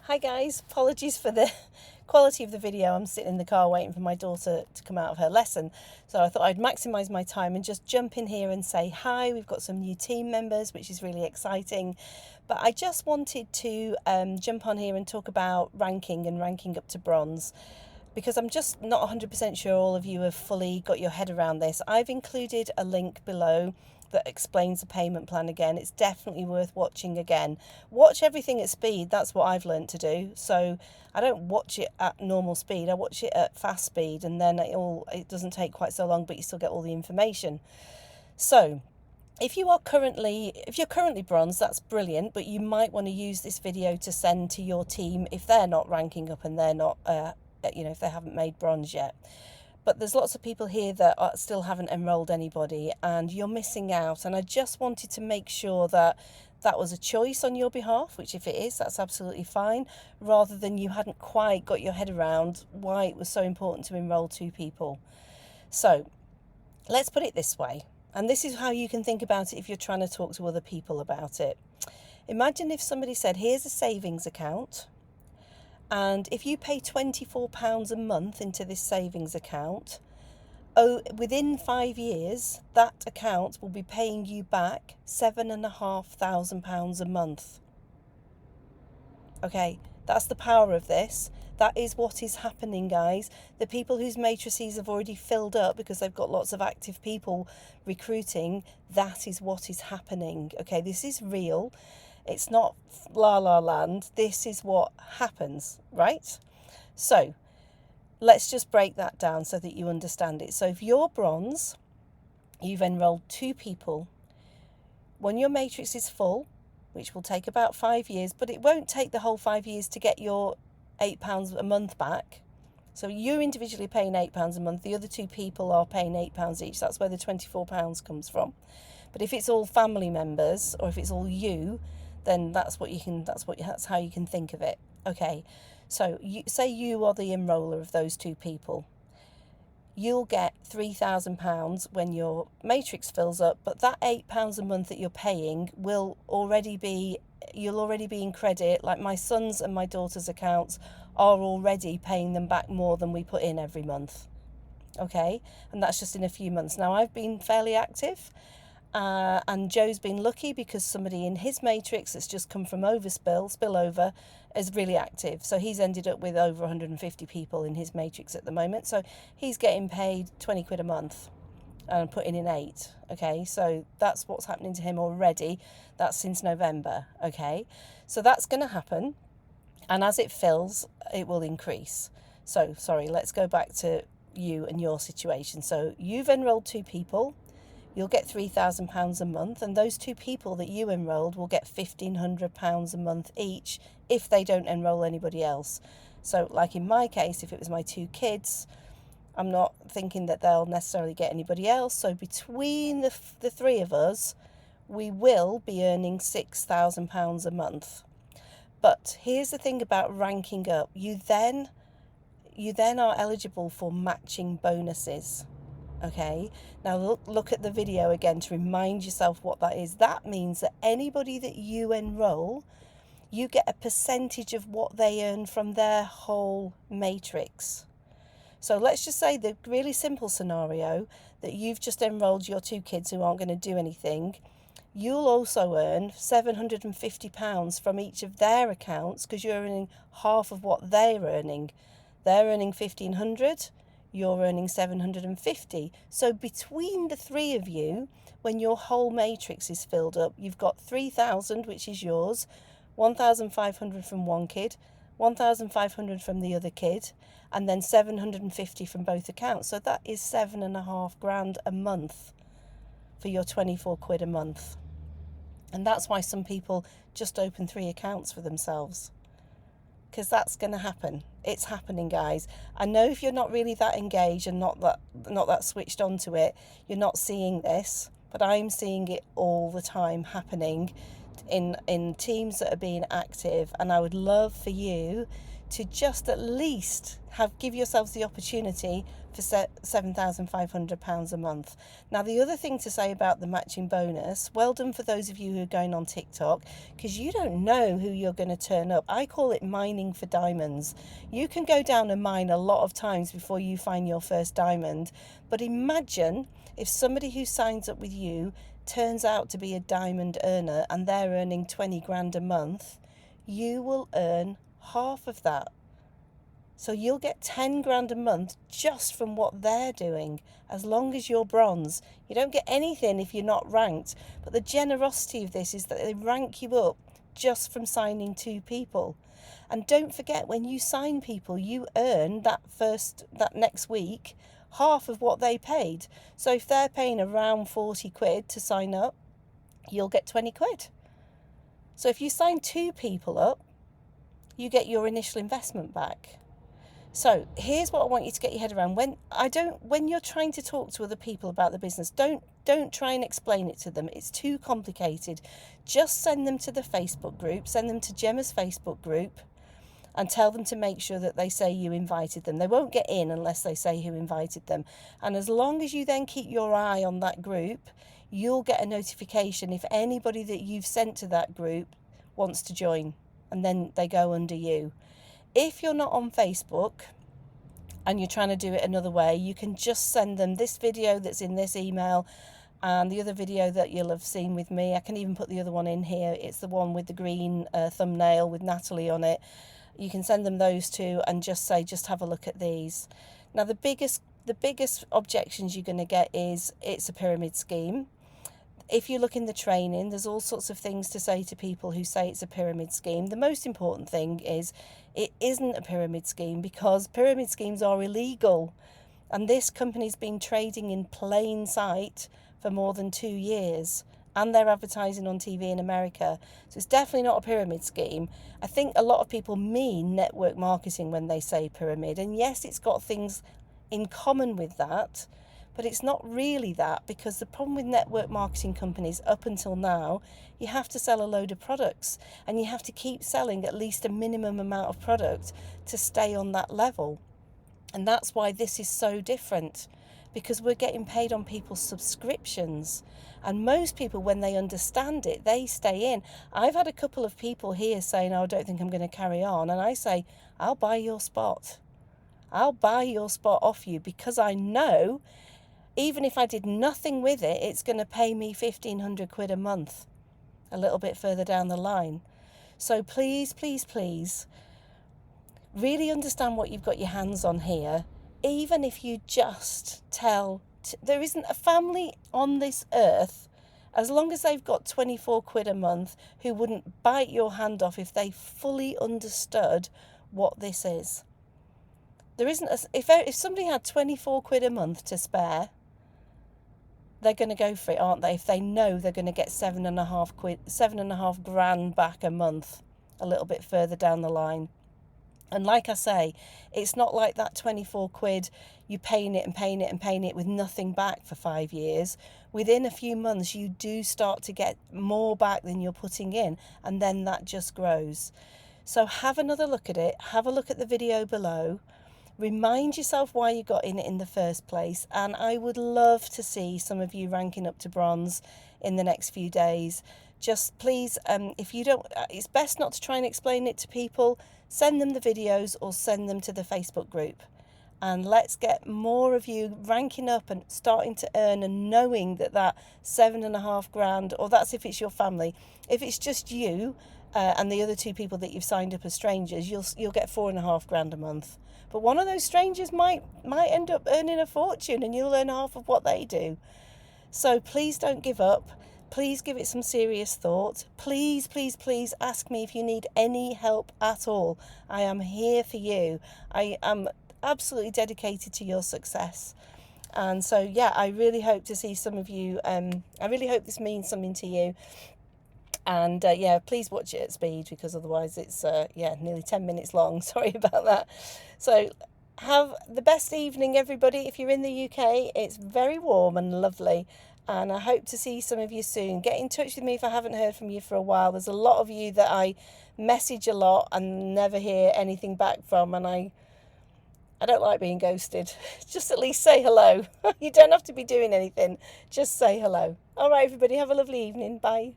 Hi guys, apologies for the quality of the video. I'm sitting in the car waiting for my daughter to come out of her lesson. So I thought I'd maximise my time and just jump in here and say hi. We've got some new team members, which is really exciting. But I just wanted to jump on here and talk about ranking and ranking up to bronze, because I'm just not 100% sure all of you have fully got your head around this. I've included a link below that explains the payment plan again. It's definitely worth watching again. Watch everything at speed. That's what I've learned to do. So I don't watch it at normal speed. I watch it at fast speed, and then it doesn't take quite so long, but you still get all the information. So if you're currently bronze, that's brilliant, but you might want to use this video to send to your team if they're not ranking up and they're not if they haven't made bronze yet. But there's lots of people here that still haven't enrolled anybody, and you're missing out. And I just wanted to make sure that that was a choice on your behalf, which if it is, that's absolutely fine, rather than you hadn't quite got your head around why it was so important to enroll 2 people. So let's put it this way, and this is how you can think about it if you're trying to talk to other people about it. Imagine if somebody said, here's a savings account, and if you pay £24 a month into this savings account, within 5 years, that account will be paying you back £7,500 a month. Okay, that's the power of this. That is what is happening, guys. The people whose matrices have already filled up because they've got lots of active people recruiting, that is what is happening. Okay, this is real. It's not la la land. This is what happens, right? So let's just break that down so that you understand it. So if you're bronze, you've enrolled 2 people. When your matrix is full, which will take about 5 years, but it won't take the whole 5 years to get your £8 a month back. So you're individually paying £8 a month. The other 2 people are paying £8 each. That's where the £24 comes from. But if it's all family members, or if it's all you, then that's how you can think of it. Okay, so say you are the enroller of those 2 people. You'll get £3,000 when your matrix fills up, but that £8 a month that you're paying you'll already be in credit. Like my son's and my daughter's accounts are already paying them back more than we put in every month. Okay, and that's just in a few months. Now I've been fairly active. And Joe's been lucky because somebody in his matrix that's just come from spillover is really active. So he's ended up with over 150 people in his matrix at the moment. So he's getting paid 20 quid a month and putting in 8. Okay, so that's what's happening to him already. That's since November. Okay, so that's going to happen. And as it fills, it will increase. So, sorry, let's go back to you and your situation. So you've enrolled 2 people. You'll get £3,000 a month, and those 2 people that you enrolled will get £1,500 a month each if they don't enroll anybody else. So like in my case, if it was my 2 kids, I'm not thinking that they'll necessarily get anybody else. So between the 3 of us, we will be earning £6,000 a month. But here's the thing about ranking up. You then are eligible for matching bonuses. Okay, now look at the video again to remind yourself what that is. That means that anybody that you enroll, you get a percentage of what they earn from their whole matrix. So let's just say the really simple scenario that you've just enrolled your 2 kids who aren't going to do anything. You'll also earn £750 from each of their accounts because you're earning half of what they're earning. They're earning £1,500. You're earning £750. So between the 3 of you, when your whole matrix is filled up, you've got £3,000, which is yours, £1,500 from one kid, £1,500 from the other kid, and then £750 from both accounts. So that is £7,500 a month for your 24 quid a month. And that's why some people just open 3 accounts for themselves. Because that's going to happen. It's happening, guys. I know if you're not really that engaged and not that switched onto it, you're not seeing this, but I'm seeing it all the time happening in teams that are being active, and I would love for you to just at least give yourselves the opportunity for £7,500 a month. Now, the other thing to say about the matching bonus, well done for those of you who are going on TikTok, because you don't know who you're going to turn up. I call it mining for diamonds. You can go down a mine a lot of times before you find your first diamond, but imagine if somebody who signs up with you turns out to be a diamond earner and they're earning 20 grand a month. You will earn half of that. So you'll get 10 grand a month just from what they're doing, as long as you're bronze. You don't get anything if you're not ranked. But the generosity of this is that they rank you up just from signing 2 people. And don't forget, when you sign people, you earn that next week half of what they paid. So if they're paying around 40 quid to sign up, you'll get 20 quid. So if you sign 2 people up, you get your initial investment back. So here's what I want you to get your head around. When you're trying to talk to other people about the business, don't try and explain it to them. It's too complicated. Just send them to the Facebook group, send them to Gemma's Facebook group, and tell them to make sure that they say you invited them. They won't get in unless they say who invited them. And as long as you then keep your eye on that group, you'll get a notification if anybody that you've sent to that group wants to join, and then they go under you. If you're not on Facebook and you're trying to do it another way, you can just send them this video that's in this email and the other video that you'll have seen with me. I can even put the other one in here. It's the one with the green thumbnail with Natalie on it. You can send them those 2 and just say, just have a look at these. Now, the biggest objections you're going to get is it's a pyramid scheme. If you look in the training, there's all sorts of things to say to people who say it's a pyramid scheme. The most important thing is it isn't a pyramid scheme, because pyramid schemes are illegal. And this company's been trading in plain sight for more than 2 years. And they're advertising on TV in America. So it's definitely not a pyramid scheme. I think a lot of people mean network marketing when they say pyramid. And yes, it's got things in common with that. But it's not really that, because the problem with network marketing companies up until now, you have to sell a load of products and you have to keep selling at least a minimum amount of product to stay on that level. And that's why this is so different, because we're getting paid on people's subscriptions. And most people, when they understand it, they stay in. I've had a couple of people here saying, oh, I don't think I'm going to carry on. And I say, I'll buy your spot. I'll buy your spot off you, because I know even if I did nothing with it, it's going to pay me 1,500 quid a month a little bit further down the line. So please, please, please, really understand what you've got your hands on here. Even if you just there isn't a family on this earth, as long as they've got 24 quid a month, who wouldn't bite your hand off if they fully understood what this is. There isn't if somebody had 24 quid a month to spare, they're going to go for it, aren't they? If they know they're going to get 7.5 grand back a month a little bit further down the line. And like I say, it's not like that 24 quid, you paying it and paying it and paying it with nothing back for 5 years. Within a few months, you do start to get more back than you're putting in, and then that just grows. So have another look at it. Have a look at the video below. Remind yourself why you got in it in the first place, and I would love to see some of you ranking up to bronze in the next few days. Just please, if you don't, it's best not to try and explain it to people. Send them the videos or send them to the Facebook group, and let's get more of you ranking up and starting to earn, and knowing that 7.5 grand, or that's if it's your family. If it's just you and the other 2 people that you've signed up as strangers, you'll get 4.5 grand a month. But one of those strangers might end up earning a fortune, and you'll earn half of what they do. So please don't give up. Please give it some serious thought. Please, please, please ask me if you need any help at all. I am here for you. I am absolutely dedicated to your success. And so, yeah, I really hope to see some of you. I really hope this means something to you. And yeah, please watch it at speed, because otherwise it's nearly 10 minutes long. Sorry about that. So have the best evening, everybody. If you're in the UK, it's very warm and lovely, And I hope to see some of you soon. Get in touch with me if I haven't heard from you for a while. There's a lot of you that I message a lot and never hear anything back from, and I don't like being ghosted. Just at least say hello. You don't have to be doing anything. Just say hello. All right, everybody, have a lovely evening. Bye.